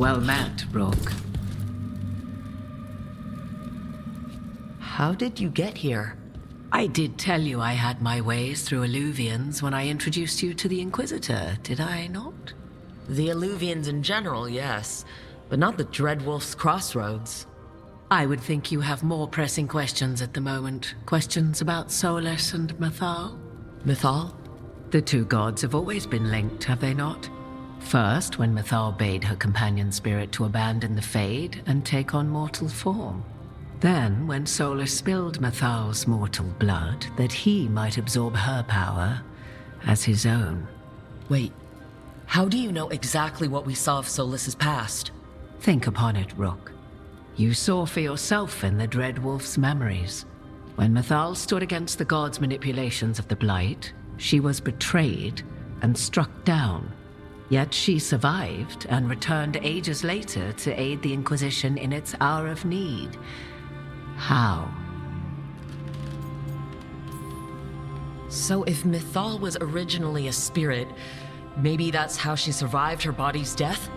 Well met, Rook. How did you get here? I did tell you I had my ways through Illuvians when I introduced you to the Inquisitor, did I not? The Illuvians in general, yes, but not the Dreadwolf's Crossroads. I would think you have more pressing questions at the moment. Questions about Solas and Mythal? Mythal? The two gods have always been linked, have they not? First, when Mythal bade her companion spirit to abandon the Fade and take on mortal form. Then, when Solas spilled Mythal's mortal blood, that he might absorb her power as his own. Wait, how do you know exactly what we saw of Solas's past? Think upon it, Rook. You saw for yourself in the Dreadwolf's memories. When Mythal stood against the gods' manipulations of the Blight, she was betrayed and struck down. Yet she survived and returned ages later to aid the Inquisition in its hour of need. How? So if Mythal was originally a spirit, maybe that's how she survived her body's death?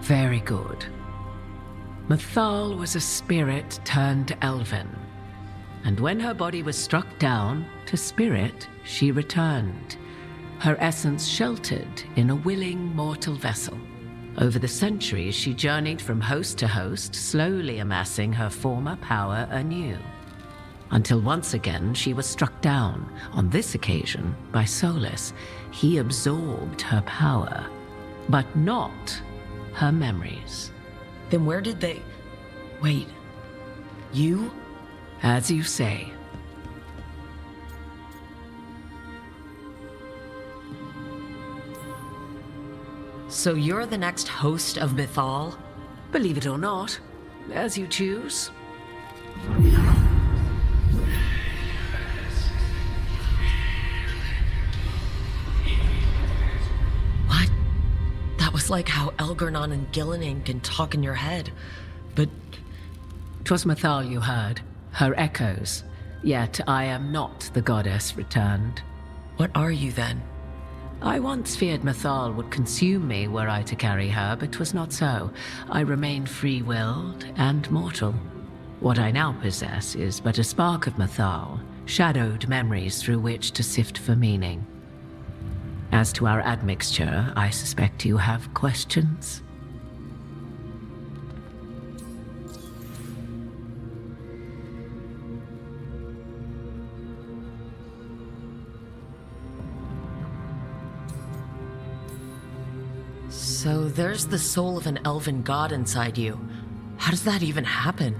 Very good. Mythal was a spirit turned elven, and when her body was struck down, to spirit she returned, her essence sheltered in a willing mortal vessel. Over the centuries, she journeyed from host to host, slowly amassing her former power anew. Until once again, she was struck down, on this occasion, by Solas. He absorbed her power, but not her memories. Then where did they... Wait, you? As you say. So you're the next host of Mythal? Believe it or not, as you choose. What? That was like how Elgarnon and Gillinan can talk in your head, but... 'Twas Mythal you heard, her echoes. Yet I am not the goddess returned. What are you then? I once feared Mythal would consume me were I to carry her, but 'twas not so. I remain free-willed and mortal. What I now possess is but a spark of Mythal, shadowed memories through which to sift for meaning. As to our admixture, I suspect you have questions. So there's the soul of an elven god inside you. How does that even happen?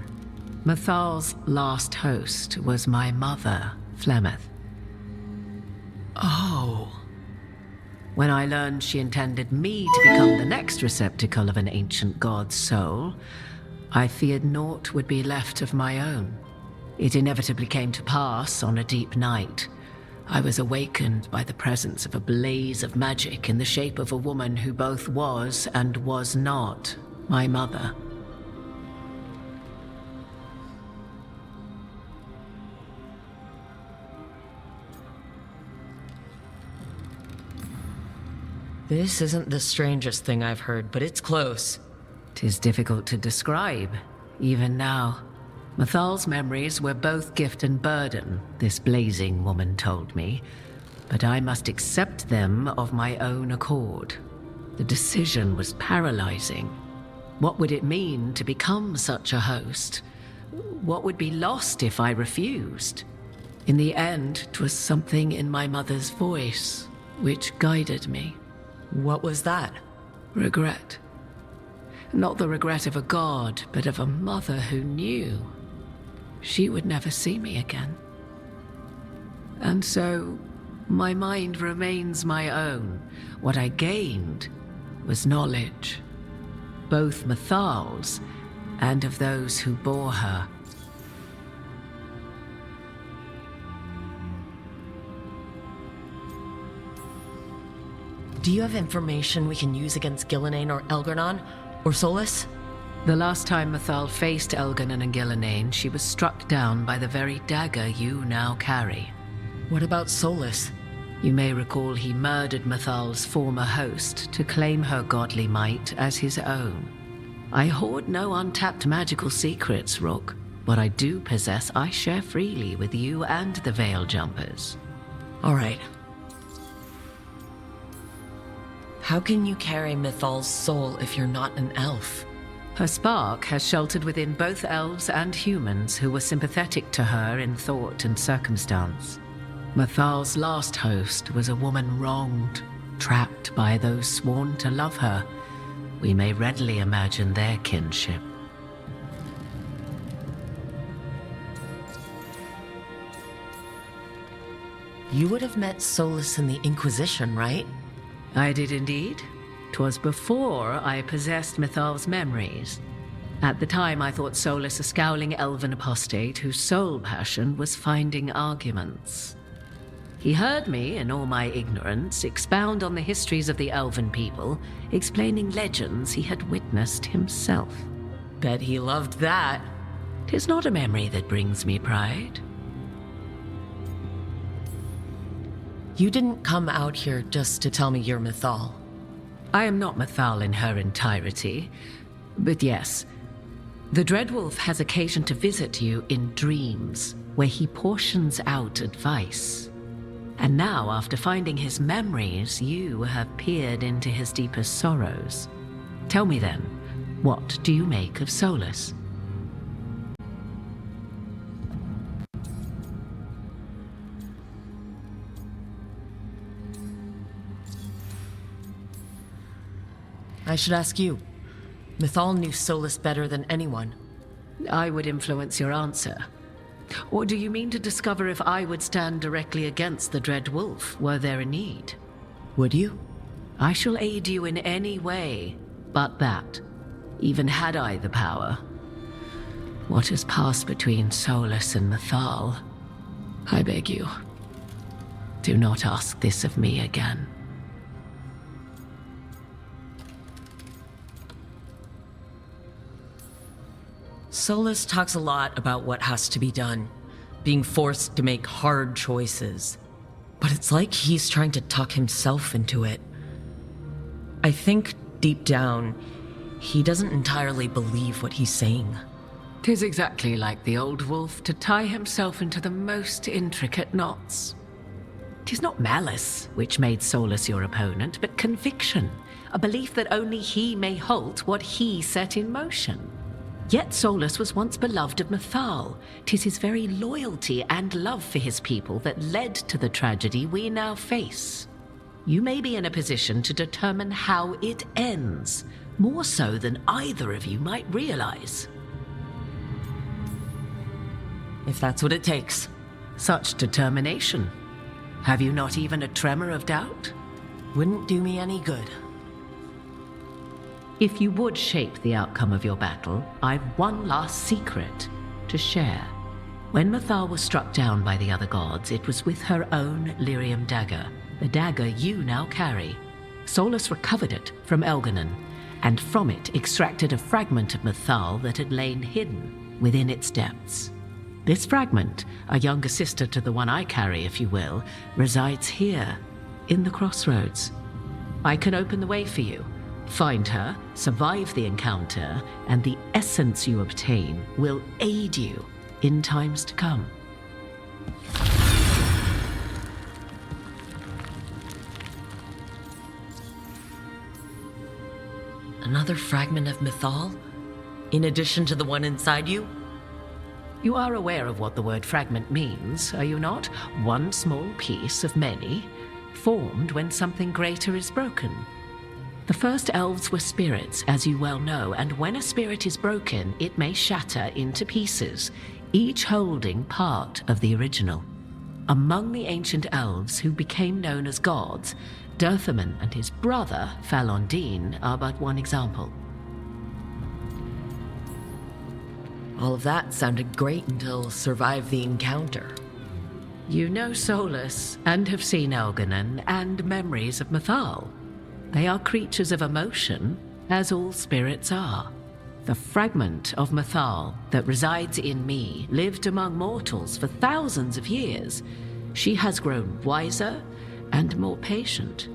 Mythal's last host was my mother, Flemeth. Oh. When I learned she intended me to become the next receptacle of an ancient god's soul, I feared naught would be left of my own. It inevitably came to pass on a deep night. I was awakened by the presence of a blaze of magic in the shape of a woman who both was and was not my mother. This isn't the strangest thing I've heard, but it's close. 'Tis difficult to describe, even now. Mythal's memories were both gift and burden, this blazing woman told me, but I must accept them of my own accord. The decision was paralyzing. What would it mean to become such a host? What would be lost if I refused? In the end, 'twas something in my mother's voice which guided me. What was that? Regret. Not the regret of a god, but of a mother who knew she would never see me again. And so, my mind remains my own. What I gained was knowledge, both Mythal's and of those who bore her. Do you have information we can use against Gillinan or Elgarnon? Or Solas? The last time Mythal faced Elgarnon and Gillinan, she was struck down by the very dagger you now carry. What about Solas? You may recall he murdered Mythal's former host to claim her godly might as his own. I hoard no untapped magical secrets, Rook. What I do possess, I share freely with you and the Veil Jumpers. All right. How can you carry Mythal's soul if you're not an elf? Her spark has sheltered within both elves and humans who were sympathetic to her in thought and circumstance. Mythal's last host was a woman wronged, trapped by those sworn to love her. We may readily imagine their kinship. You would have met Solas in the Inquisition, right? I did indeed. 'Twas before I possessed Mythal's memories. At the time, I thought Solas a scowling elven apostate whose sole passion was finding arguments. He heard me, in all my ignorance, expound on the histories of the elven people, explaining legends he had witnessed himself. Bet he loved that. 'Tis not a memory that brings me pride. You didn't come out here just to tell me you're Mythal. I am not Mythal in her entirety, but yes, the Dreadwolf has occasion to visit you in dreams, where he portions out advice. And now, after finding his memories, you have peered into his deepest sorrows. Tell me then, what do you make of Solas? I should ask you. Mythal knew Solas better than anyone. I would influence your answer. Or do you mean to discover if I would stand directly against the Dread Wolf were there a need? Would you? I shall aid you in any way but that, even had I the power. What has passed between Solas and Mythal? I beg you, do not ask this of me again. Solas talks a lot about what has to be done, being forced to make hard choices. But it's like he's trying to talk himself into it. I think, deep down, he doesn't entirely believe what he's saying. 'Tis exactly like the old wolf to tie himself into the most intricate knots. 'Tis not malice which made Solas your opponent, but conviction, a belief that only he may halt what he set in motion. Yet Solas was once beloved of Mythal. 'Tis his very loyalty and love for his people that led to the tragedy we now face. You may be in a position to determine how it ends, more so than either of you might realize. If that's what it takes. Such determination. Have you not even a tremor of doubt? Wouldn't do me any good. If you would shape the outcome of your battle, I've one last secret to share. When Mythal was struck down by the other gods, it was with her own lyrium dagger, the dagger you now carry. Solas recovered it from Elganon, and from it extracted a fragment of Mythal that had lain hidden within its depths. This fragment, a younger sister to the one I carry, if you will, resides here, in the crossroads. I can open the way for you. Find her, survive the encounter, and the essence you obtain will aid you in times to come. Another fragment of Mythal? In addition to the one inside you? You are aware of what the word fragment means, are you not? One small piece of many, formed when something greater is broken. The first elves were spirits, as you well know, and when a spirit is broken, it may shatter into pieces, each holding part of the original. Among the ancient elves who became known as gods, Dirthaman and his brother, Falondine, are but one example. All of that sounded great until survive the encounter. You know Solas, and have seen Elganon, and memories of Mythal. They are creatures of emotion, as all spirits are. The fragment of Mythal that resides in me lived among mortals for thousands of years. She has grown wiser and more patient.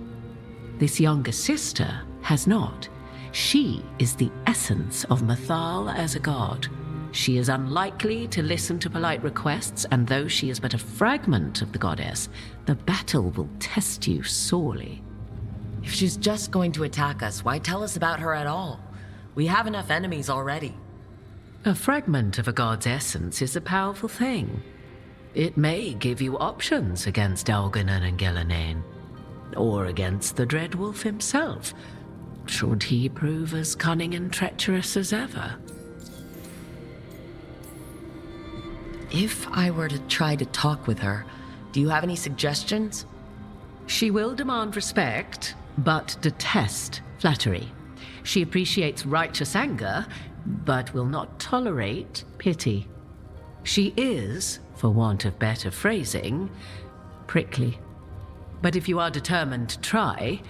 This younger sister has not. She is the essence of Mythal as a god. She is unlikely to listen to polite requests, and though she is but a fragment of the goddess, the battle will test you sorely. If she's just going to attack us, why tell us about her at all? We have enough enemies already. A fragment of a god's essence is a powerful thing. It may give you options against Algernon and Gillenane, or against the Dreadwolf himself, should he prove as cunning and treacherous as ever. If I were to try to talk with her, do you have any suggestions? She will demand respect, but detest flattery. She appreciates righteous anger, but will not tolerate pity. She is, for want of better phrasing, prickly. But if you are determined to try,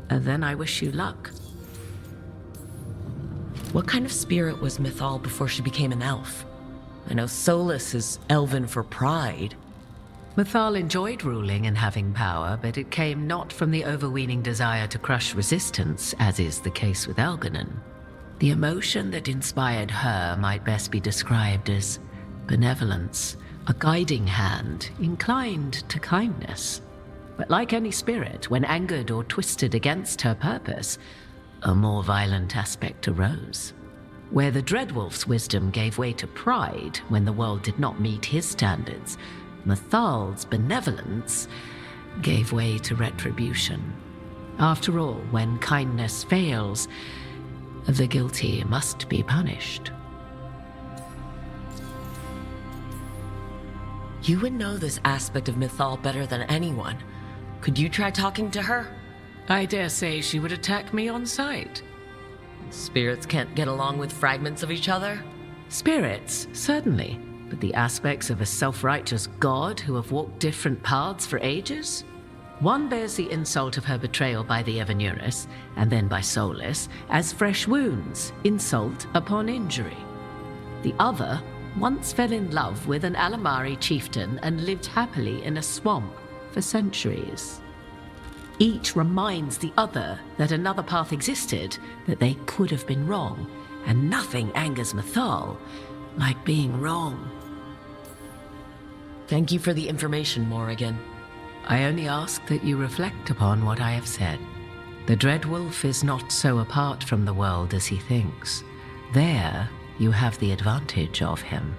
then I wish you luck. What kind of spirit was Mythal before she became an elf? I know Solas is elven for pride. Mythal enjoyed ruling and having power, but it came not from the overweening desire to crush resistance, as is the case with Algernon. The emotion that inspired her might best be described as benevolence, a guiding hand inclined to kindness. But like any spirit, when angered or twisted against her purpose, a more violent aspect arose. Where the Dreadwolf's wisdom gave way to pride when the world did not meet his standards, Mythal's benevolence gave way to retribution. After all, when kindness fails, the guilty must be punished. You would know this aspect of Mythal better than anyone. Could you try talking to her? I dare say she would attack me on sight. Spirits can't get along with fragments of each other? Spirits, certainly. But the aspects of a self-righteous god who have walked different paths for ages? One bears the insult of her betrayal by the Evanurus, and then by Solas, as fresh wounds, insult upon injury. The other once fell in love with an Alamari chieftain and lived happily in a swamp for centuries. Each reminds the other that another path existed, that they could have been wrong, and nothing angers Mythal like being wrong. Thank you for the information, Morrigan. I only ask that you reflect upon what I have said. The Dreadwolf is not so apart from the world as he thinks. There, you have the advantage of him.